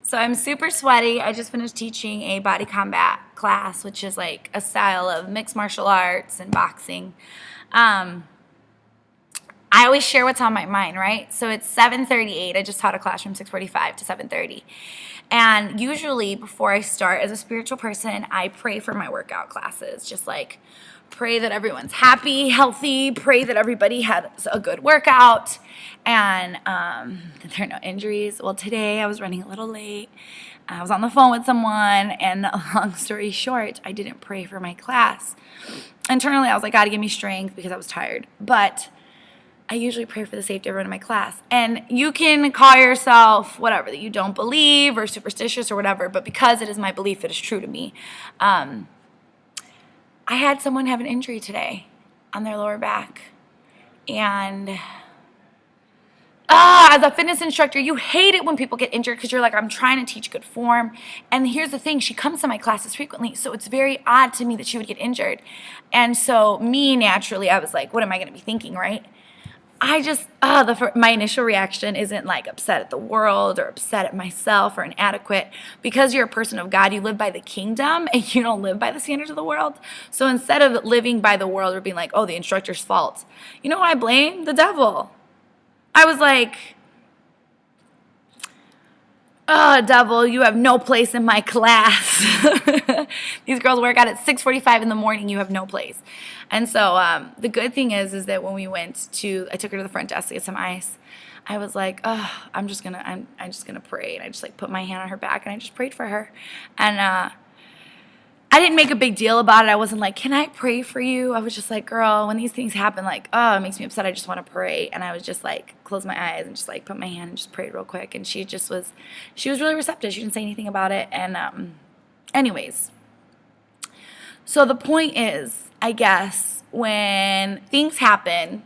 So I'm super sweaty. I just finished teaching a body combat class, which is like a style of mixed martial arts and boxing. I always share what's on my mind, right? So it's 7:38. I just taught a class from 6:45 to 7:30. And usually before I start, as a spiritual person, I pray for my workout classes. Just like pray that everyone's happy, healthy, pray that everybody had a good workout, and that there are no injuries. Well, today I was running a little late. I was on the phone with someone, and long story short, I didn't pray for my class. Internally, I was like, God, give me strength, because I was tired. But I usually pray for the safety of everyone in my class. And you can call yourself whatever, that you don't believe or superstitious or whatever, but because it is my belief, it is true to me. I had someone have an injury today on their lower back. And as a fitness instructor, you hate it when people get injured because you're like, I'm trying to teach good form. And here's the thing, she comes to my classes frequently, so it's very odd to me that she would get injured. And so me, naturally, I was like, what am I going to be thinking, right? I just, my initial reaction isn't like upset at the world or upset at myself or inadequate. Because you're a person of God, you live by the kingdom and you don't live by the standards of the world. So instead of living by the world or being like, oh, the instructor's fault, you know what I blame? The devil. I was like, oh, devil, you have no place in my class. These girls work out at 6:45 in the morning. You have no place. And so the good thing is that when we went to, I took her to the front desk to get some ice. I was like, oh, I'm just gonna pray. And I just like put my hand on her back and I just prayed for her. And I didn't make a big deal about it. I wasn't like, can I pray for you? I was just like, girl, when these things happen, like, oh, it makes me upset. I just want to pray. And I was just like, close my eyes and just like put my hand and just prayed real quick. And she was really receptive. She didn't say anything about it. And anyways, so the point is, I guess, when things happen,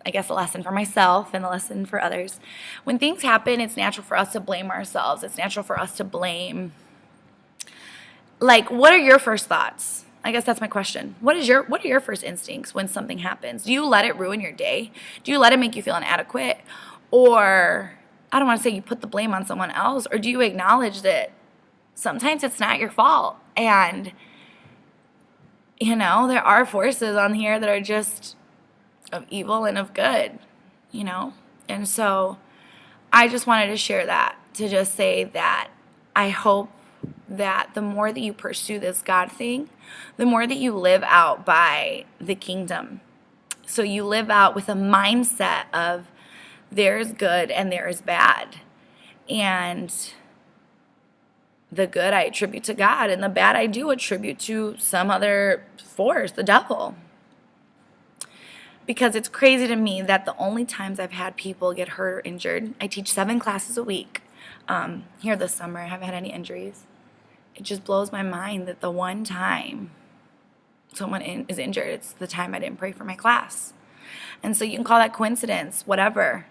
I guess a lesson for myself and a lesson for others. When things happen, it's natural for us to blame ourselves. It's natural for us to blame. Like, what are your first thoughts? I guess that's my question. What are your first instincts when something happens? Do you let it ruin your day? Do you let it make you feel inadequate? Or, I don't want to say you put the blame on someone else, or do you acknowledge that sometimes it's not your fault? And, you know, there are forces on here that are just of evil and of good, you know? And so I just wanted to share that, to just say that I hope that the more that you pursue this God thing, the more that you live out by the kingdom. So you live out with a mindset of there is good and there is bad. And the good I attribute to God, and the bad I do attribute to some other force, the devil. Because it's crazy to me that the only times I've had people get hurt or injured, I teach 7 classes a week. Here this summer, I haven't had any injuries. It just blows my mind that the one time someone is injured, it's the time I didn't pray for my class. And so you can call that coincidence, whatever.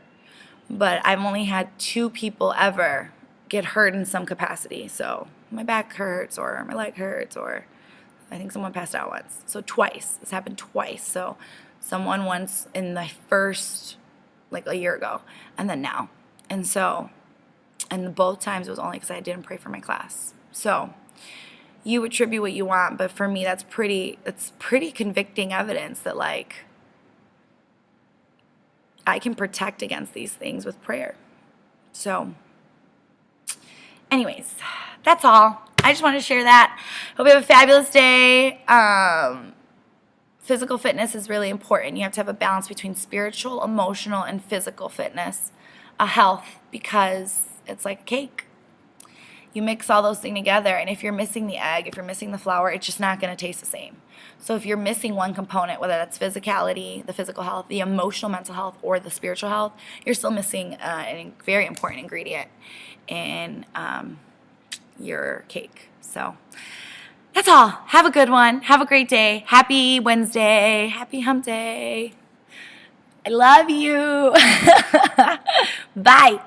But I've only had 2 people ever get hurt in some capacity. So my back hurts, or my leg hurts, or I think someone passed out once. So twice. This happened twice. So someone once in the first, like a year ago, and then now. And so, and both times it was only because I didn't pray for my class. So you attribute what you want, but for me that's pretty convicting evidence that like I can protect against these things with prayer. So anyways, that's all. I just wanted to share that. Hope you have a fabulous day. Physical fitness is really important. You have to have a balance between spiritual, emotional, and physical fitness, health, because it's like a cake. You mix all those things together, and if you're missing the egg, if you're missing the flour, it's just not going to taste the same. So if you're missing one component, whether that's physicality, the physical health, the emotional, mental health, or the spiritual health, you're still missing a very important ingredient in your cake. So that's all. Have a good one. Have a great day. Happy Wednesday. Happy hump day. I love you. Bye.